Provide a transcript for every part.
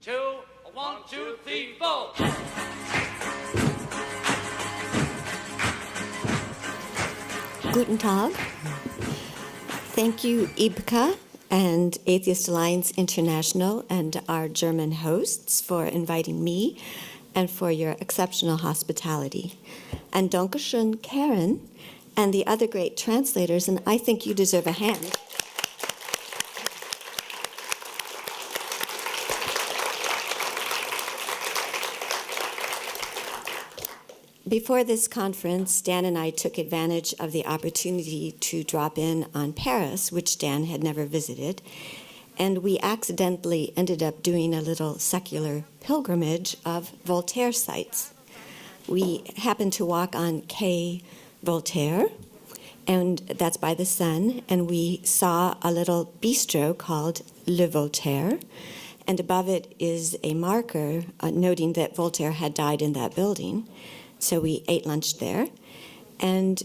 two, one, two, three, four. Guten Tag. Thank you, IBKA and Atheist Alliance International and our German hosts for inviting me and for your exceptional hospitality. And Dankeschön, Karen, and the other great translators, and I think you deserve a hand. Before this conference, Dan and I took advantage of the opportunity to drop in on Paris, which Dan had never visited, and we accidentally ended up doing a little secular pilgrimage of Voltaire sites. We happened to walk on Quai Voltaire, and that's by the Seine, and we saw a little bistro called Le Voltaire, and above it is a marker noting that Voltaire had died in that building. So we ate lunch there. And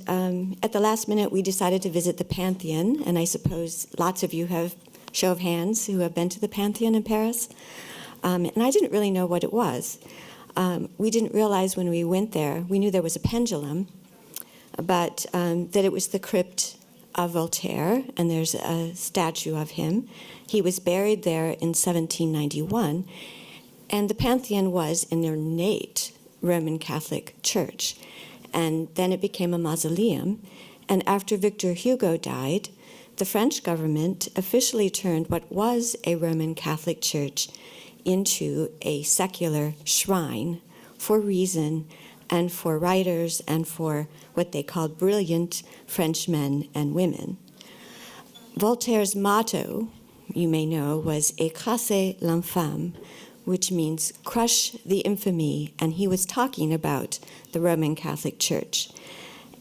at the last minute, we decided to visit the Pantheon. And I suppose lots of you have, show of hands, who have been to the Pantheon in Paris. And I didn't really know what it was. We didn't realize when we went there, we knew there was a pendulum, but that it was the crypt of Voltaire, and there's a statue of him. He was buried there in 1791. And the Pantheon was an ornate Roman Catholic Church. And then it became a mausoleum. And after Victor Hugo died, the French government officially turned what was a Roman Catholic Church into a secular shrine for reason and for writers and for what they called brilliant French men and women. Voltaire's motto, you may know, was "Écrasez l'infâme," which means crush the infamy, and he was talking about the Roman Catholic Church.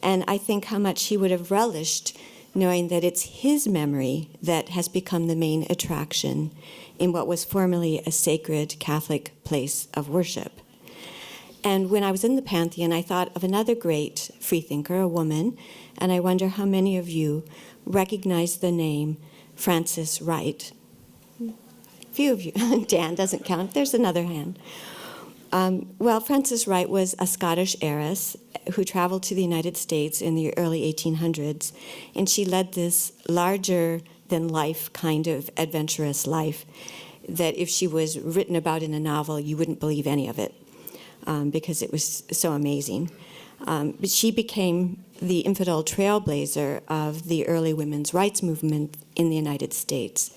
And I think how much he would have relished knowing that it's his memory that has become the main attraction in what was formerly a sacred Catholic place of worship. And when I was in the Pantheon, I thought of another great freethinker, a woman, and I wonder how many of you recognize the name Frances Wright. Few of you. Dan doesn't count. There's another hand. Well, Frances Wright was a Scottish heiress who traveled to the United States in the early 1800s, and she led this larger-than-life kind of adventurous life that if she was written about in a novel, you wouldn't believe any of it because it was so amazing. But she became the infidel trailblazer of the early women's rights movement in the United States.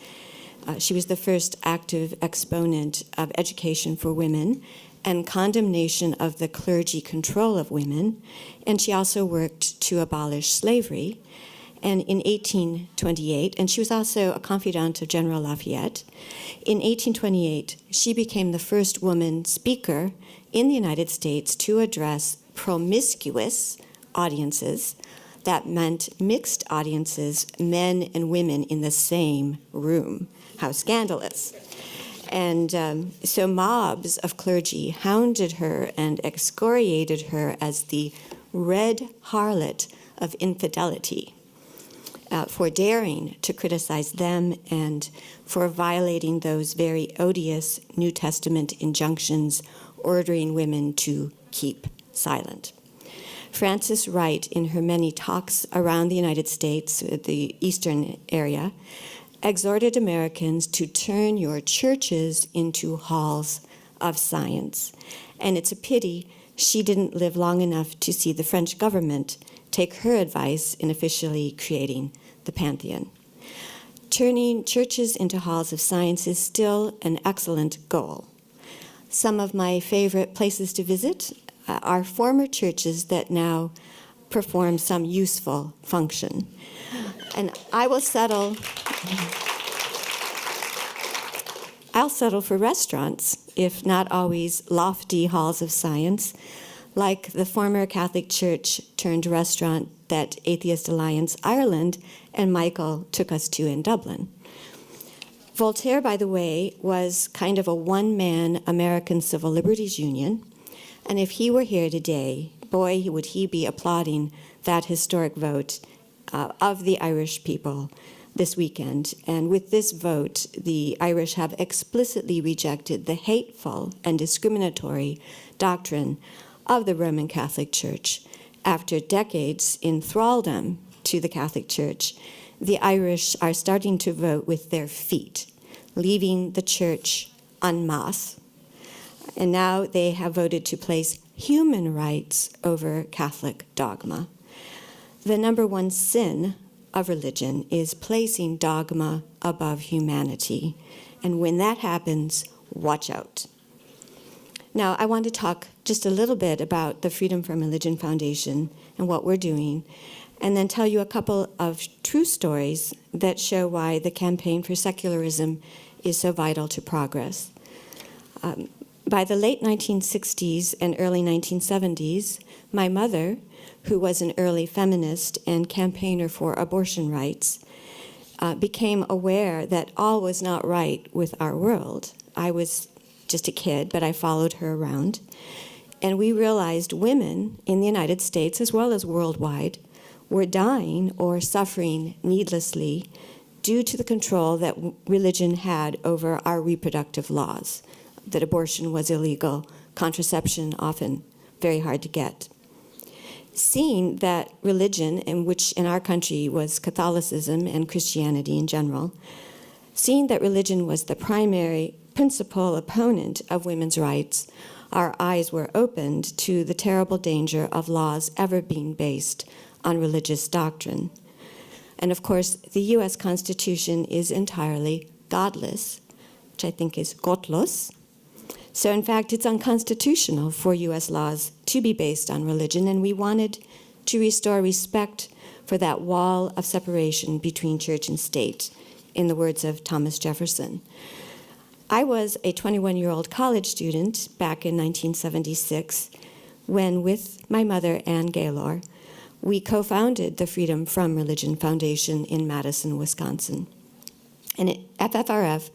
She was the first active exponent of education for women and condemnation of the clergy control of women, and she also worked to abolish slavery. And in 1828, and she was also a confidant of General Lafayette, in 1828, she became the first woman speaker in the United States to address promiscuous audiences. That meant mixed audiences, men and women in the same room. How scandalous. And so mobs of clergy hounded her and excoriated her as the red harlot of infidelity for daring to criticize them and for violating those very odious New Testament injunctions ordering women to keep silent. Frances Wright, in her many talks around the United States, the eastern area, exhorted Americans to turn your churches into halls of science. And it's a pity she didn't live long enough to see the French government take her advice in officially creating the Pantheon. Turning churches into halls of science is still an excellent goal. Some of my favorite places to visit are former churches that now perform some useful function. And I'll settle for restaurants, if not always lofty halls of science, like the former Catholic Church turned restaurant that Atheist Alliance Ireland and Michael took us to in Dublin. Voltaire, by the way, was kind of a one-man American Civil Liberties Union, and if he were here today, boy, would he be applauding that historic vote of the Irish people this weekend. And with this vote, the Irish have explicitly rejected the hateful and discriminatory doctrine of the Roman Catholic Church. After decades in thraldom to the Catholic Church, the Irish are starting to vote with their feet, leaving the Church en masse. And now they have voted to place human rights over Catholic dogma. The number one sin of religion is placing dogma above humanity. And when that happens, watch out. Now, I want to talk just a little bit about the Freedom from Religion Foundation and what we're doing, and then tell you a couple of true stories that show why the campaign for secularism is so vital to progress. By the late 1960s and early 1970s, my mother, who was an early feminist and campaigner for abortion rights, became aware that all was not right with our world. I was just a kid, but I followed her around. And we realized women in the United States, as well as worldwide, were dying or suffering needlessly due to the control that religion had over our reproductive laws, that abortion was illegal, contraception often very hard to get. Seeing that religion, which in our country was Catholicism and Christianity in general, seeing that religion was the primary principal opponent of women's rights, our eyes were opened to the terrible danger of laws ever being based on religious doctrine. And of course, the US Constitution is entirely godless, which I think is gottlos. So in fact, it's unconstitutional for US laws to be based on religion, and we wanted to restore respect for that wall of separation between church and state, in the words of Thomas Jefferson. I was a 21-year-old college student back in 1976 when, with my mother, Ann Gaylor, we co-founded the Freedom from Religion Foundation in Madison, Wisconsin. And FFRF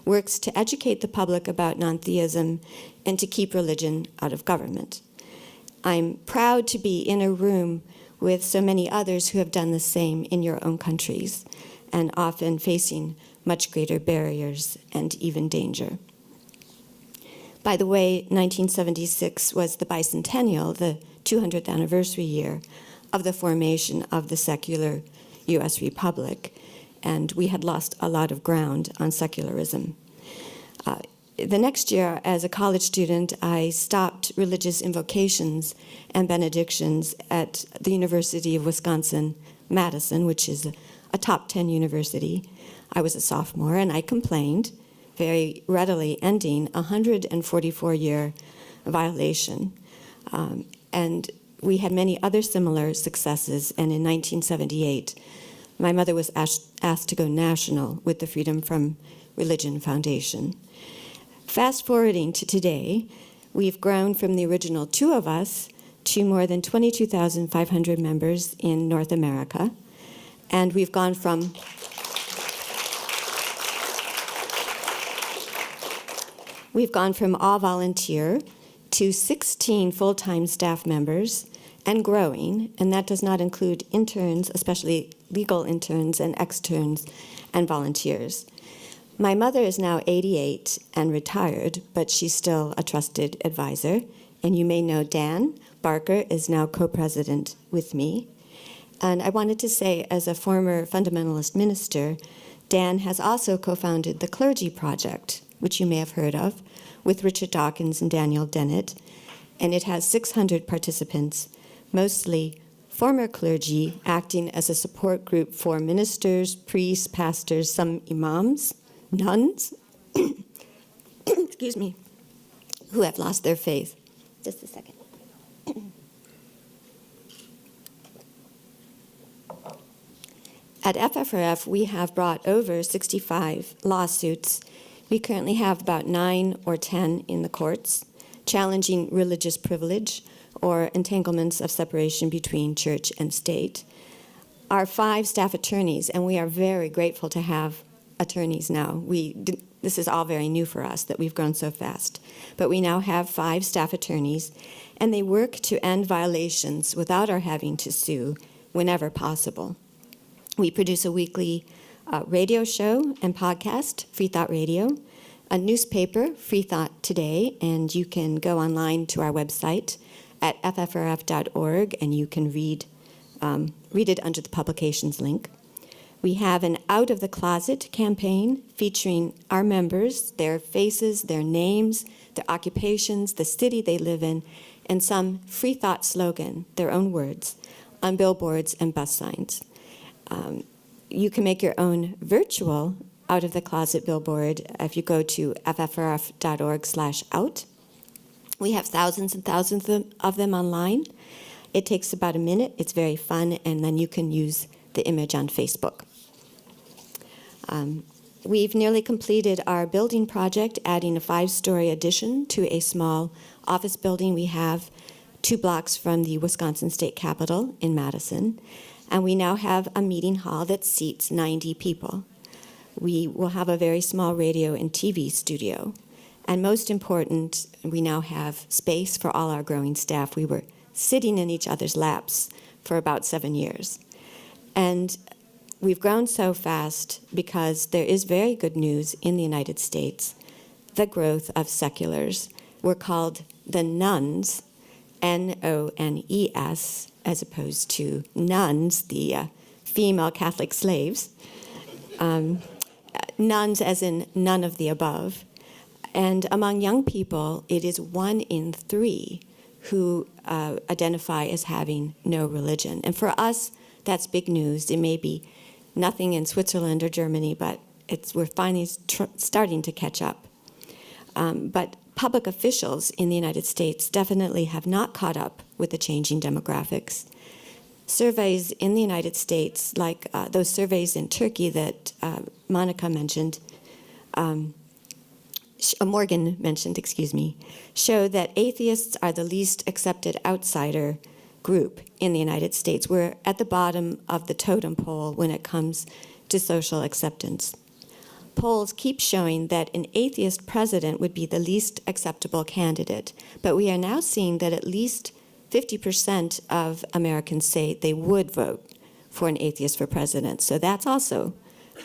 works to educate the public about non-theism and to keep religion out of government. I'm proud to be in a room with so many others who have done the same in your own countries, and often facing much greater barriers and even danger. By the way, 1976 was the bicentennial, the 200th anniversary year of the formation of the secular US Republic, and we had lost a lot of ground on secularism. The next year, as a college student, I stopped religious invocations and benedictions at the University of Wisconsin-Madison, which is a top 10 university. I was a sophomore, and I complained, very readily ending a 144-year violation. And we had many other similar successes, and in 1978, my mother was asked to go national with the Freedom from Religion Foundation. Fast forwarding to today, we've grown from the original 2 of us to more than 22,500 members in North America, and we've gone from all volunteer to 16 full-time staff members and growing, and that does not include interns, especially legal interns and externs and volunteers. My mother is now 88 and retired, but she's still a trusted advisor. And you may know Dan Barker is now co-president with me. And I wanted to say, as a former fundamentalist minister, Dan has also co-founded the Clergy Project, which you may have heard of, with Richard Dawkins and Daniel Dennett. And it has 600 participants, mostly former clergy, acting as a support group for ministers, priests, pastors, some imams, nuns, excuse me, who have lost their faith. Just a second. At FFRF, we have brought over 65 lawsuits. We currently have about 9 or 10 in the courts, challenging religious privilege or entanglements of separation between church and state. Our 5 staff attorneys, and we are very grateful to have attorneys now. This is all very new for us, that we've grown so fast. But we now have 5 staff attorneys, and they work to end violations without our having to sue whenever possible. We produce a weekly a radio show and podcast, Free Thought Radio, a newspaper, Free Thought Today, and you can go online to our website at ffrf.org, and you can read it under the publications link. We have an Out of the Closet campaign featuring our members, their faces, their names, their occupations, the city they live in, and some free thought slogan, their own words, on billboards and bus signs. You can make your own virtual Out of the Closet billboard if you go to ffrf.org/out. We have thousands and thousands of them online. It takes about a minute. It's very fun, and then you can use the image on Facebook. We've nearly completed our building project, adding a 5-story addition to a small office building we have 2 blocks from the Wisconsin State Capitol in Madison. And we now have a meeting hall that seats 90 people. We will have a very small radio and TV studio. And most important, we now have space for all our growing staff. We were sitting in each other's laps for about 7 years. And we've grown so fast because there is very good news in the United States. The growth of seculars. We're called the nuns, N-O-N-E-S, as opposed to nuns, the female Catholic slaves. Nuns as in none of the above. And among young people, it is 1 in 3 who identify as having no religion. And for us, that's big news. It may be nothing in Switzerland or Germany, but we're finally starting to catch up. But public officials in the United States definitely have not caught up with the changing demographics. Surveys in the United States, like those surveys in Turkey that Monica mentioned, Morgan mentioned, show that atheists are the least accepted outsider group in the United States. We're at the bottom of the totem pole when it comes to social acceptance. Polls keep showing that an atheist president would be the least acceptable candidate, but we are now seeing that at least 50% of Americans say they would vote for an atheist for president. So that's also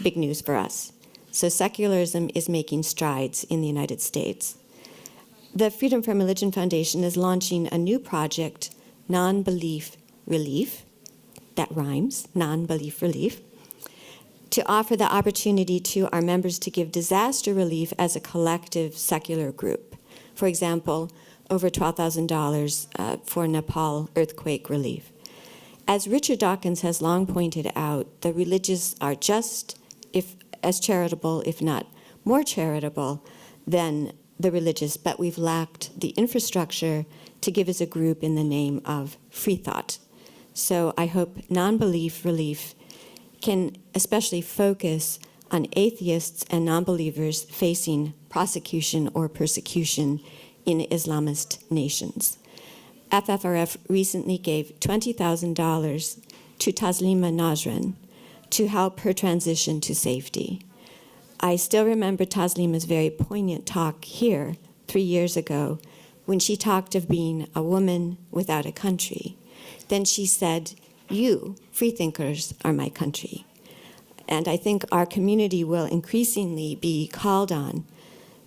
big news for us. So secularism is making strides in the United States. The Freedom from Religion Foundation is launching a new project, Non-Belief Relief, that rhymes, Non-Belief Relief, to offer the opportunity to our members to give disaster relief as a collective secular group. For example, over $12,000 for Nepal earthquake relief. As Richard Dawkins has long pointed out, the religious are just as charitable, if not more charitable, than the religious, but we've lacked the infrastructure to give as a group in the name of free thought. So I hope non-belief relief can especially focus on atheists and non-believers facing prosecution or persecution in Islamist nations. FFRF recently gave $20,000 to Taslima Nasrin to help her transition to safety. I still remember Taslima's very poignant talk here 3 years ago when she talked of being a woman without a country. Then she said, "You, freethinkers, are my country." And I think our community will increasingly be called on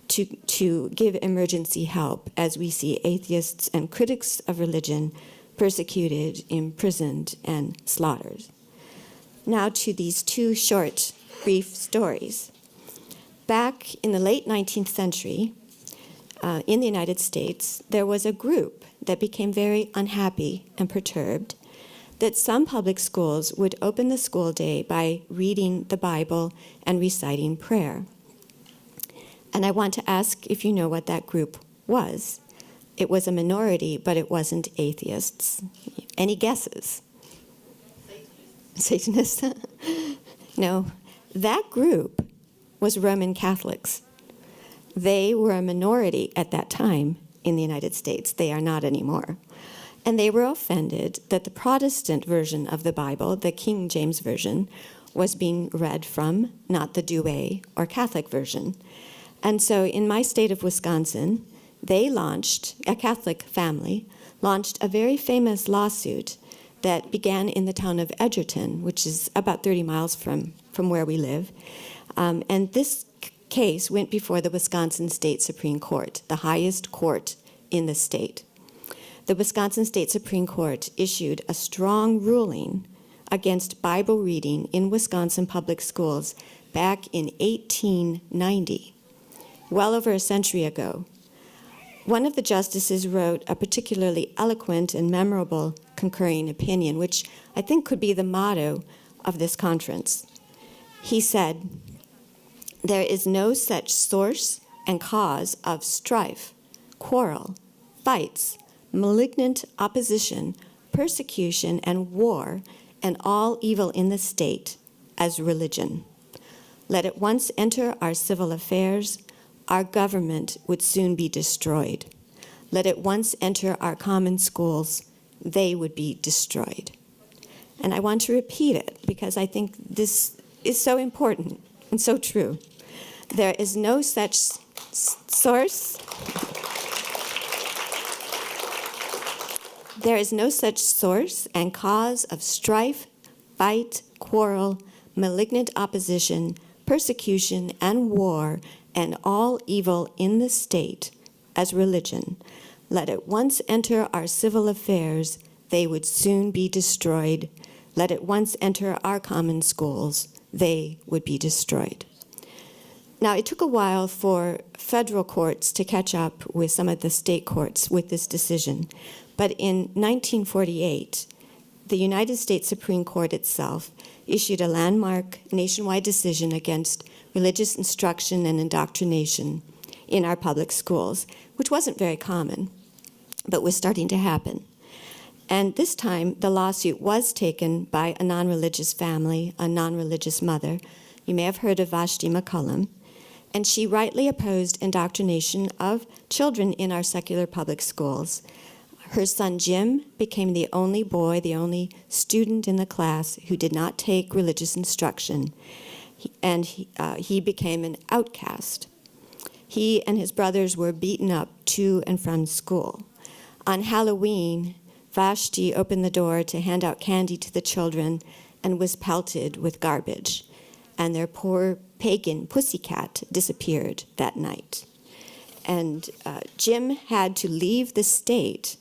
to give emergency help as we see atheists and critics of religion persecuted, imprisoned, and slaughtered. Now to these 2 short, brief stories. Back in the late 19th century, in the United States, there was a group that became very unhappy and perturbed that some public schools would open the school day by reading the Bible and reciting prayer. And I want to ask if you know what that group was. It was a minority, but it wasn't atheists. Any guesses? Satanists? No. That group was Roman Catholics. They were a minority at that time in the United States. They are not anymore. And they were offended that the Protestant version of the Bible, the King James Version, was being read from, not the Douay or Catholic version. And so in my state of Wisconsin, they launched, a Catholic family, launched a very famous lawsuit that began in the town of Edgerton, which is about 30 miles from where we live. And this case went before the Wisconsin State Supreme Court, the highest court in the state. The Wisconsin State Supreme Court issued a strong ruling against Bible reading in Wisconsin public schools back in 1890, well over a century ago. One of the justices wrote a particularly eloquent and memorable concurring opinion, which I think could be the motto of this conference. He said, "There is no such source and cause of strife, quarrel, fights, malignant opposition, persecution, and war, and all evil in the state as religion. Let it once enter our civil affairs, our government would soon be destroyed. Let it once enter our common schools, they would be destroyed." And I want to repeat it because I think this is so important and so true. There is no such source. There is no such source and cause of strife, fight, quarrel, malignant opposition, persecution, and war, and all evil in the state as religion. Let it once enter our civil affairs, they would soon be destroyed. Let it once enter our common schools, they would be destroyed. Now, it took a while for federal courts to catch up with some of the state courts with this decision. But in 1948, the United States Supreme Court itself issued a landmark nationwide decision against religious instruction and indoctrination in our public schools, which wasn't very common, but was starting to happen. And this time, the lawsuit was taken by a non-religious family, a non-religious mother. You may have heard of Vashti McCullum. And she rightly opposed indoctrination of children in our secular public schools. Her son Jim became the only boy, the only student in the class who did not take religious instruction, and he became an outcast. He and his brothers were beaten up to and from school. On Halloween, Vashti opened the door to hand out candy to the children and was pelted with garbage, and their poor pagan pussycat disappeared that night. And Jim had to leave the state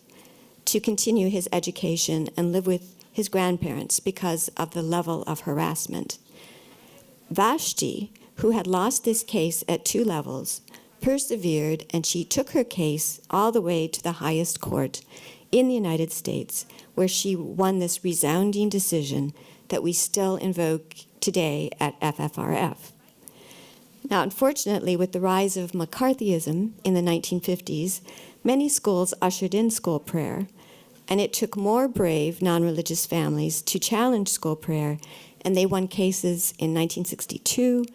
to continue his education and live with his grandparents because of the level of harassment. Vashti, who had lost this case at 2 levels, persevered, and she took her case all the way to the highest court in the United States, where she won this resounding decision that we still invoke today at FFRF. Now, unfortunately, with the rise of McCarthyism in the 1950s, many schools ushered in school prayer, and it took more brave non-religious families to challenge school prayer, and they won cases in 1962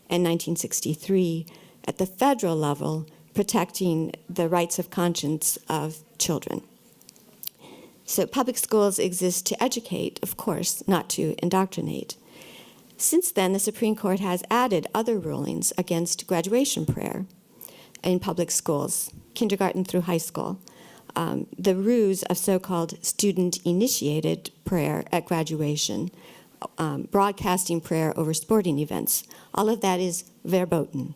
and 1963 at the federal level, protecting the rights of conscience of children. So public schools exist to educate, of course, not to indoctrinate. Since then, the Supreme Court has added other rulings against graduation prayer in public schools, kindergarten through high school. The ruse of so-called student-initiated prayer at graduation, broadcasting prayer over sporting events, all of that is verboten.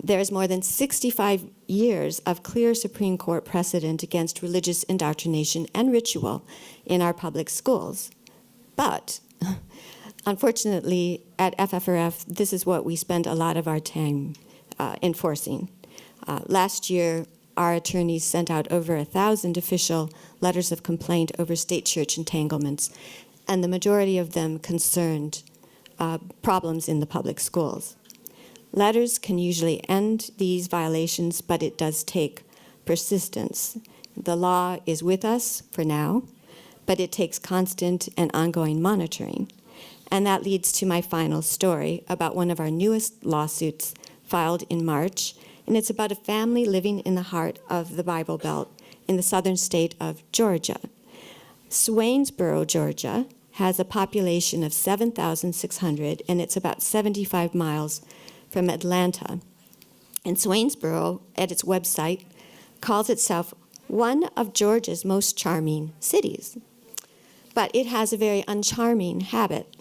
There is more than 65 years of clear Supreme Court precedent against religious indoctrination and ritual in our public schools. But unfortunately, at FFRF, this is what we spend a lot of our time enforcing. Last year, our attorneys sent out over 1,000 official letters of complaint over state church entanglements, and the majority of them concerned problems in the public schools. Letters can usually end these violations, but it does take persistence. The law is with us for now, but it takes constant and ongoing monitoring. And that leads to my final story about one of our newest lawsuits filed in March, and it's about a family living in the heart of the Bible Belt in the southern state of Georgia. Swainsboro, Georgia, has a population of 7,600, and it's about 75 miles from Atlanta. And Swainsboro, at its website, calls itself one of Georgia's most charming cities. But it has a very uncharming habit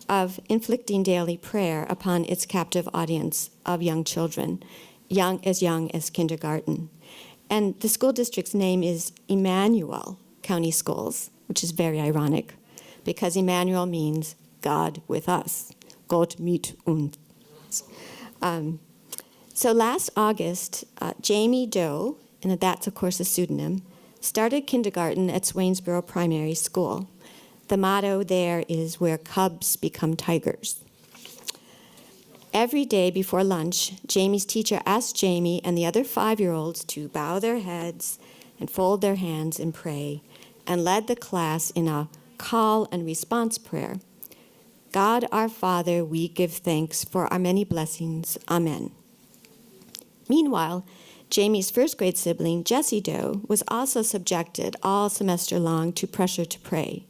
of inflicting daily prayer upon its captive audience of young children, young as kindergarten. And the school district's name is Emmanuel County Schools, which is very ironic, because Emmanuel means God with us, Gott mit uns. So last August, Jamie Doe, and that's of course a pseudonym, started kindergarten at Swainsboro Primary School. The motto there is where cubs become tigers. Every day before lunch, Jamie's teacher asked Jamie and the other 5-year-olds to bow their heads and fold their hands and pray, and led the class in a call and response prayer. God our Father, we give thanks for our many blessings. Amen. Meanwhile, Jamie's first grade sibling, Jessie Doe, was also subjected all semester long to pressure to pray.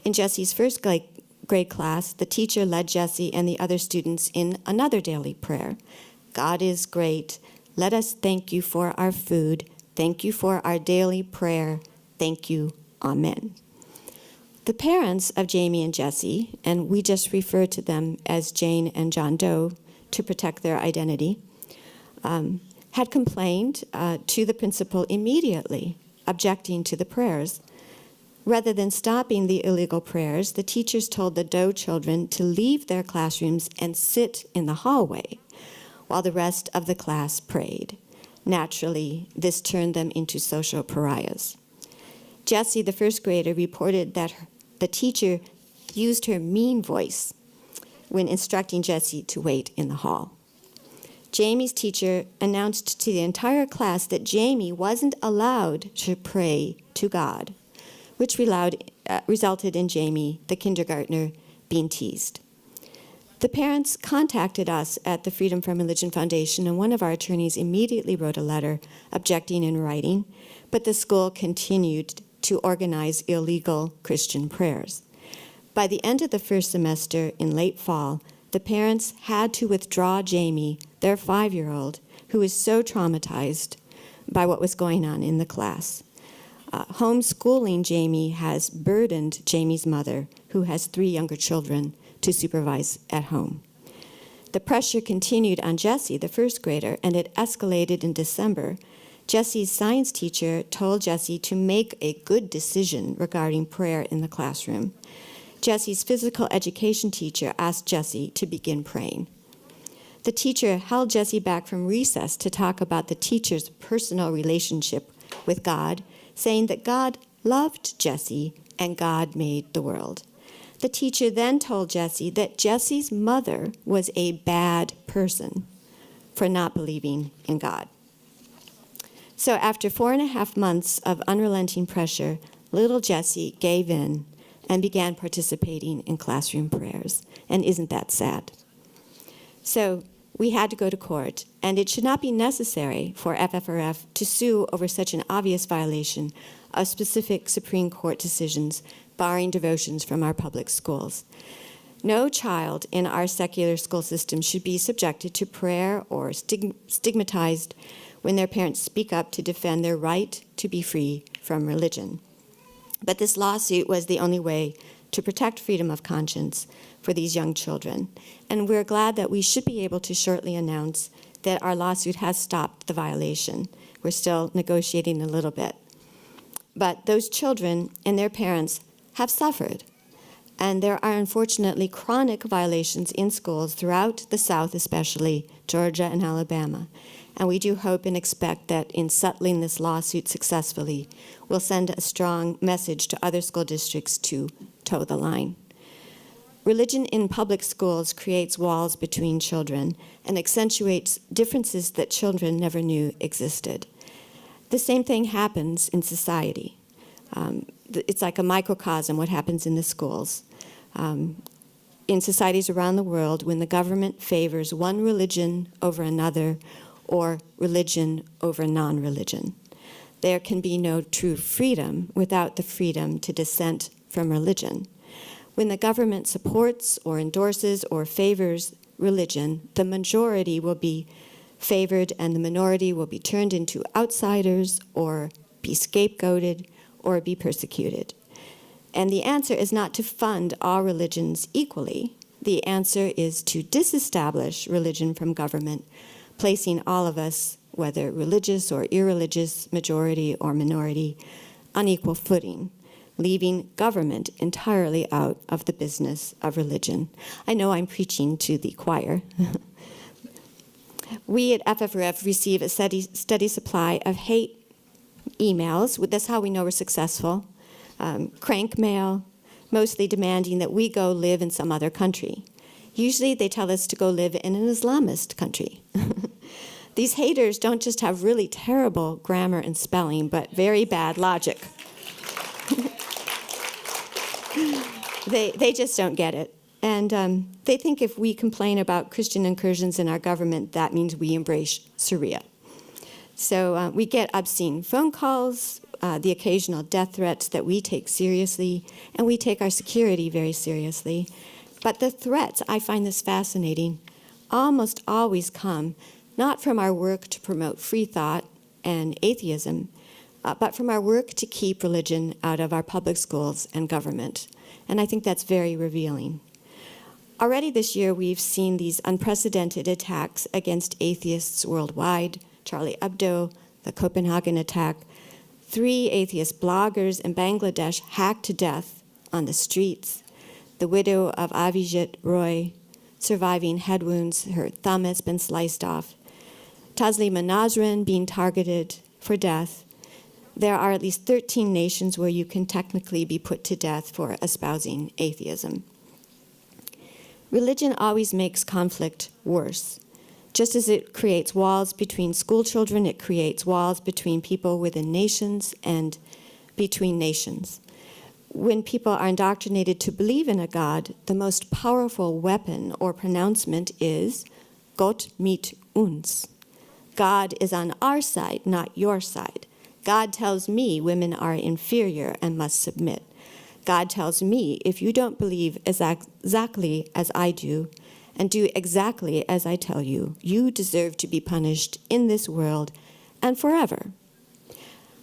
In Jessie's first grade class, the teacher led Jessie and the other students in another daily prayer. God is great. Let us thank you for our food. Thank you for our daily prayer. Thank you. Amen. The parents of Jamie and Jessie, and we just refer to them as Jane and John Doe to protect their identity, had complained to the principal immediately, objecting to the prayers. Rather than stopping the illegal prayers, the teachers told the Doe children to leave their classrooms and sit in the hallway while the rest of the class prayed. Naturally, this turned them into social pariahs. Jessie, the first grader, reported that the teacher used her mean voice when instructing Jessie to wait in the hall. Jamie's teacher announced to the entire class that Jamie wasn't allowed to pray to God, which resulted in Jamie, the kindergartner, being teased. The parents contacted us at the Freedom from Religion Foundation, and one of our attorneys immediately wrote a letter objecting in writing, but the school continued to organize illegal Christian prayers. By the end of the first semester in late fall, the parents had to withdraw Jamie, their 5-year-old, who was so traumatized by what was going on in the class. Homeschooling Jamie has burdened Jamie's mother, who has 3 younger children, to supervise at home. The pressure continued on Jessie, the first grader, and it escalated in December. Jessie's science teacher told Jessie to make a good decision regarding prayer in the classroom. Jessie's physical education teacher asked Jessie to begin praying. The teacher held Jessie back from recess to talk about the teacher's personal relationship with God, saying that God loved Jessie and God made the world. The teacher then told Jessie that Jessie's mother was a bad person for not believing in God. So after 4.5 months of unrelenting pressure, little Jessie gave in and began participating in classroom prayers. And isn't that sad? So we had to go to court, and it should not be necessary for FFRF to sue over such an obvious violation of specific Supreme Court decisions barring devotions from our public schools. No child in our secular school system should be subjected to prayer or stigmatized when their parents speak up to defend their right to be free from religion. But this lawsuit was the only way to protect freedom of conscience for these young children. And we're glad that we should be able to shortly announce that our lawsuit has stopped the violation. We're still negotiating a little bit. But those children and their parents have suffered. And there are unfortunately chronic violations in schools throughout the South, especially Georgia and Alabama. And we do hope and expect that in settling this lawsuit successfully, we'll send a strong message to other school districts to toe the line. Religion in public schools creates walls between children and accentuates differences that children never knew existed. The same thing happens in society. It's like a microcosm, what happens in the schools. In societies around the world, when the government favors one religion over another, or religion over non-religion, there can be no true freedom without the freedom to dissent from religion. When the government supports or endorses or favors religion, the majority will be favored and the minority will be turned into outsiders or be scapegoated or be persecuted. And the answer is not to fund all religions equally. The answer is to disestablish religion from government, placing all of us, whether religious or irreligious, majority or minority, on equal footing, leaving government entirely out of the business of religion. I know I'm preaching to the choir. We at FFRF receive a steady supply of hate emails. That's how we know we're successful. Crank mail, mostly demanding that we go live in some other country. Usually they tell us to go live in an Islamist country. These haters don't just have really terrible grammar and spelling, but very bad logic. They just don't get it. And they think if we complain about Christian incursions in our government, that means we embrace Sharia. So we get obscene phone calls, the occasional death threats that we take seriously, and we take our security very seriously. But the threats, I find this fascinating, almost always come not from our work to promote free thought and atheism, but from our work to keep religion out of our public schools and government. And I think that's very revealing. Already this year, we've seen these unprecedented attacks against atheists worldwide: Charlie Hebdo, the Copenhagen attack, 3 atheist bloggers in Bangladesh hacked to death on the streets, the widow of Avijit Roy surviving head wounds, her thumb has been sliced off, Taslima Nasrin being targeted for death. There are at least 13 nations where you can technically be put to death for espousing atheism. Religion always makes conflict worse. Just as it creates walls between school children, it creates walls between people within nations and between nations. When people are indoctrinated to believe in a God, the most powerful weapon or pronouncement is Gott mit uns. God is on our side, not your side. God tells me women are inferior and must submit. God tells me if you don't believe exactly as I do and do exactly as I tell you, you deserve to be punished in this world and forever.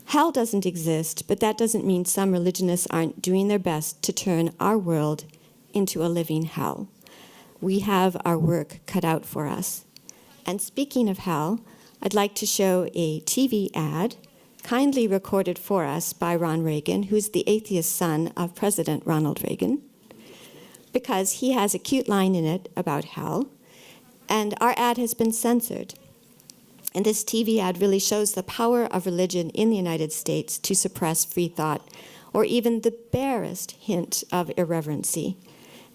Hell doesn't exist, but that doesn't mean some religionists aren't doing their best to turn our world into a living hell. We have our work cut out for us. And speaking of hell, I'd like to show a TV ad kindly recorded for us by Ron Reagan, who's the atheist son of President Ronald Reagan, because he has a cute line in it about hell, and our ad has been censored. And this TV ad really shows the power of religion in the United States to suppress free thought, or even the barest hint of irreverency.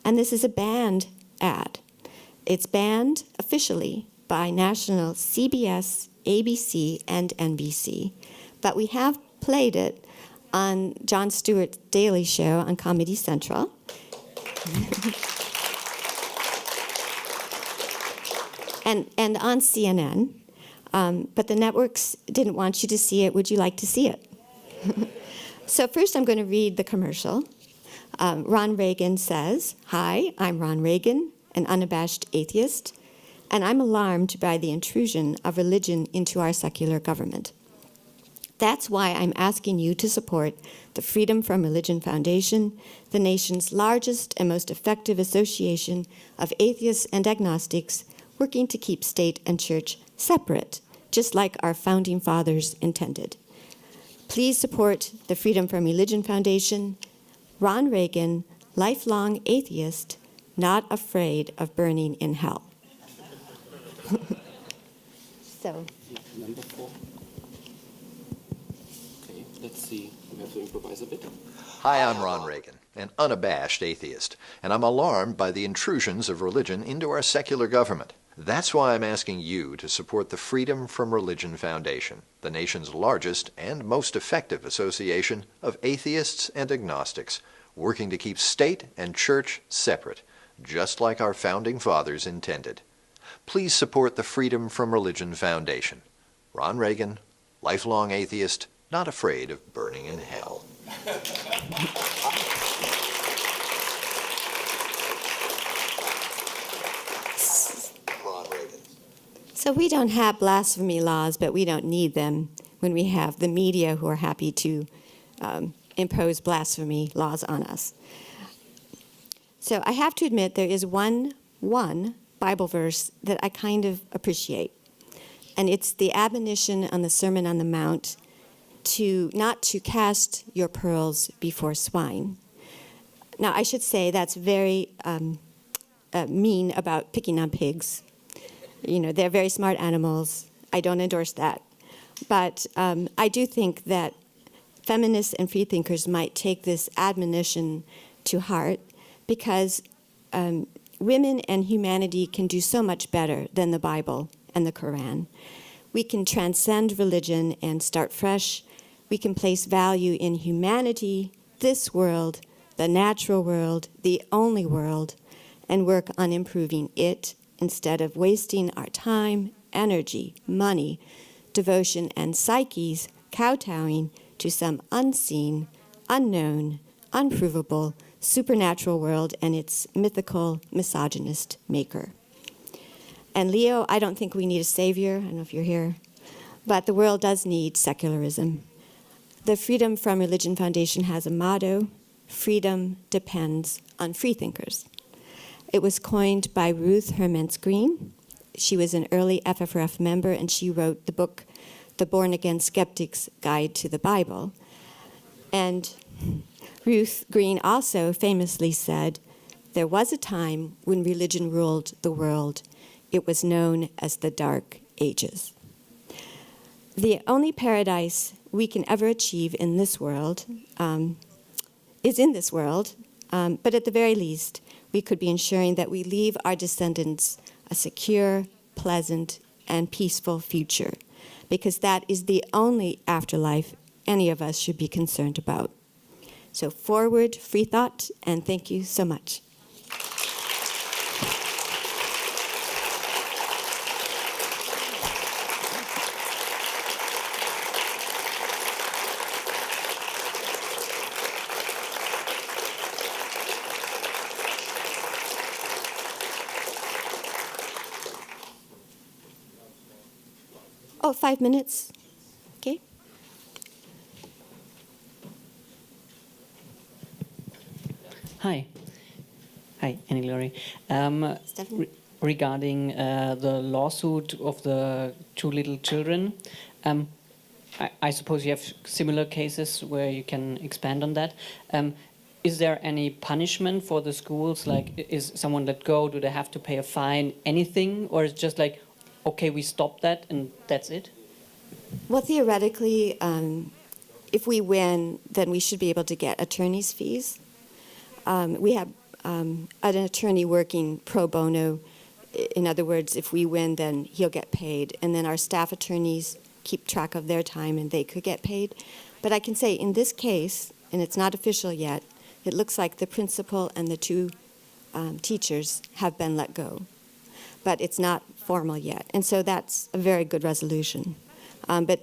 And this is a banned ad. It's banned officially by national CBS, ABC, and NBC. But we have played it on Jon Stewart's Daily Show on Comedy Central. and on CNN. But the networks didn't want you to see it. Would you like to see it? So first I'm going to read the commercial. Ron Reagan says, "Hi, I'm Ron Reagan, an unabashed atheist, and I'm alarmed by the intrusion of religion into our secular government. That's why I'm asking you to support the Freedom from Religion Foundation, the nation's largest and most effective association of atheists and agnostics working to keep state and church separate, just like our founding fathers intended. Please support the Freedom from Religion Foundation, Ron Reagan, lifelong atheist, not afraid of burning in hell." So. Number 4. Okay, let's see. We have to improvise a bit. Hi, I'm Ron Reagan, an unabashed atheist, and I'm alarmed by the intrusions of religion into our secular government. That's why I'm asking you to support the Freedom from Religion Foundation, the nation's largest and most effective association of atheists and agnostics, working to keep state and church separate, just like our founding fathers intended. Please support the Freedom from Religion Foundation. Ron Reagan, lifelong atheist, not afraid of burning in hell. Ron Reagan. So we don't have blasphemy laws, but we don't need them when we have the media who are happy to impose blasphemy laws on us. So I have to admit there is one Bible verse that I kind of appreciate. And it's the admonition on the Sermon on the Mount to not to cast your pearls before swine. Now, I should say that's very mean about picking on pigs. You know, they're very smart animals. I don't endorse that. But I do think that feminists and freethinkers might take this admonition to heart because women and humanity can do so much better than the Bible and the Quran. We can transcend religion and start fresh. We can place value in humanity, this world, the natural world, the only world, and work on improving it instead of wasting our time, energy, money, devotion, and psyches kowtowing to some unseen, unknown, unprovable, supernatural world and its mythical, misogynist maker. And Leo, I don't think we need a savior. I don't know if you're here. But the world does need secularism. The Freedom from Religion Foundation has a motto: freedom depends on freethinkers. It was coined by Ruth Hermance Green. She was an early FFRF member, and she wrote the book, The Born-Again Skeptic's Guide to the Bible. And Ruth Green also famously said, "There was a time when religion ruled the world. It was known as the Dark Ages." The only paradise we can ever achieve in this world is in this world, but at the very least, we could be ensuring that we leave our descendants a secure, pleasant, and peaceful future, because that is the only afterlife any of us should be concerned about. So forward, free thought, and thank you so much. Oh, 5 minutes. Okay. Hi, Laurie. Stephanie? Regarding the lawsuit of the two little children, I suppose you have similar cases where you can expand on that. Is there any punishment for the schools? Like, is someone let go? Do they have to pay a fine? Anything? Or is it just like, okay, we stop that and that's it? Well, theoretically, if we win, then we should be able to get attorney's fees. We have an attorney working pro bono. In other words, if we win, then he'll get paid. And then our staff attorneys keep track of their time and they could get paid. But I can say in this case, and it's not official yet, it looks like the principal and the two teachers have been let go. But it's not formal yet. And so that's a very good resolution. But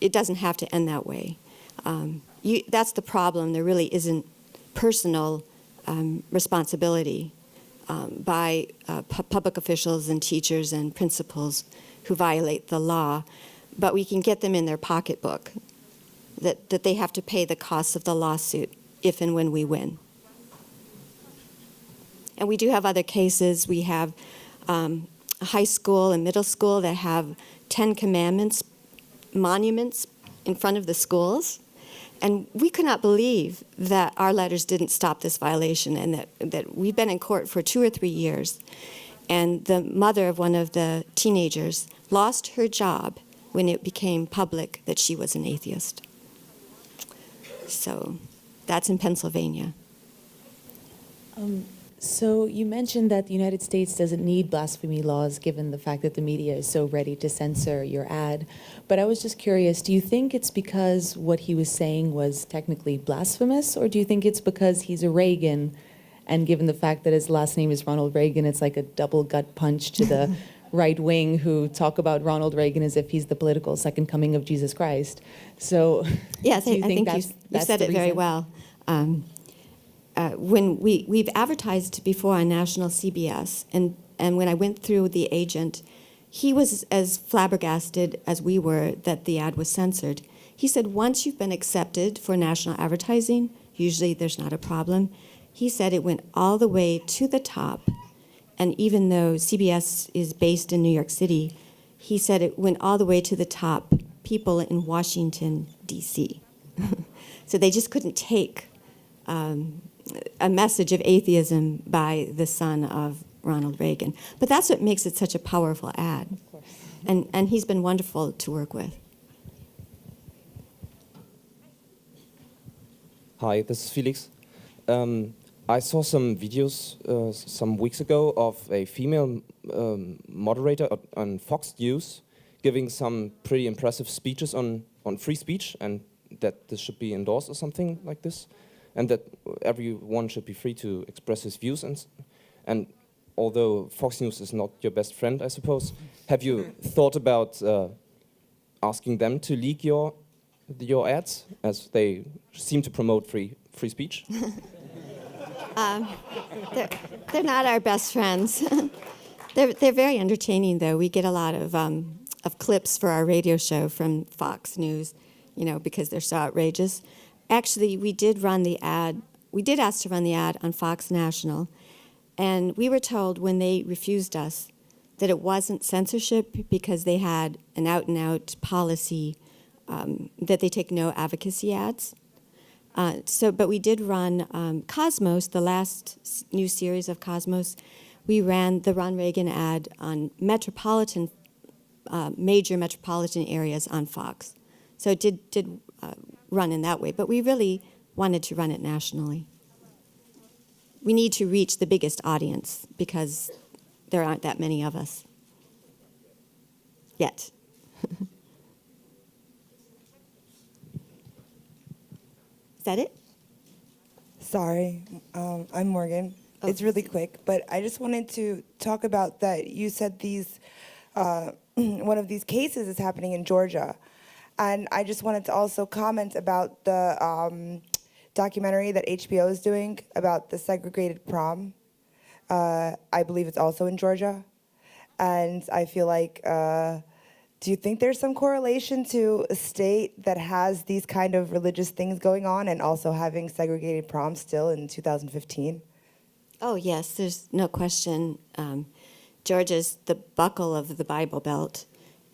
it doesn't have to end that way. That's the problem. There really isn't personal responsibility by public officials and teachers and principals who violate the law, but we can get them in their pocketbook that they have to pay the costs of the lawsuit if and when we win. And we do have other cases. We have high school and middle school that have 10 Commandments monuments in front of the schools. And we could not believe that our letters didn't stop this violation, and that we've been in court for 2 or 3 years. And the mother of one of the teenagers lost her job when it became public that she was an atheist. So that's in Pennsylvania. So you mentioned that the United States doesn't need blasphemy laws given the fact that the media is so ready to censor your ad. But I was just curious, do you think it's because what he was saying was technically blasphemous, or do you think it's because he's a Reagan, and given the fact that his last name is Ronald Reagan, it's like a double gut punch to the right wing who talk about Ronald Reagan as if he's the political second coming of Jesus Christ? So yes, do you I think you said it very well. When we've advertised before on national CBS, and when I went through the agent, he was as flabbergasted as we were that the ad was censored. He said, once you've been accepted for national advertising, usually there's not a problem. He said it went all the way to the top, and even though CBS is based in New York City, he said it went all the way to the top, people in Washington, D.C. So they just couldn't take a message of atheism by the son of Ronald Reagan. But that's what makes it such a powerful ad. And he's been wonderful to work with. Hi, this is Felix. I saw some videos some weeks ago of a female moderator on Fox News giving some pretty impressive speeches on free speech and that this should be endorsed or something like this, and that everyone should be free to express his views. And although Fox News is not your best friend, I suppose, have you thought about asking them to leak your ads, as they seem to promote free speech? They're not our best friends. They're very entertaining, though. We get a lot of clips for our radio show from Fox News, because they're so outrageous. Actually, we did run the ad. We did ask to run the ad on Fox National, and we were told when they refused us that it wasn't censorship because they had an out-and-out policy that they take no advocacy ads. But we did run Cosmos, the last new series of Cosmos. We ran the Ron Reagan ad on major metropolitan areas on Fox. So it did run in that way, but we really wanted to run it nationally. We need to reach the biggest audience because there aren't that many of us yet. Is that it? Sorry, I'm Morgan. Oh. It's really quick, but I just wanted to talk about that. You said one of these cases is happening in Georgia, and I just wanted to also comment about the documentary that HBO is doing about the segregated prom. I believe it's also in Georgia, and I feel like. Do you think there's some correlation to a state that has these kind of religious things going on and also having segregated prom still in 2015? Oh, yes, there's no question. Georgia's the buckle of the Bible Belt,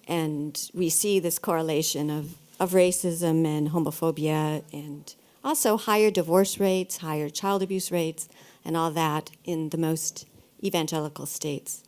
and we see this correlation of racism and homophobia and also higher divorce rates, higher child abuse rates, and all that in the most evangelical states.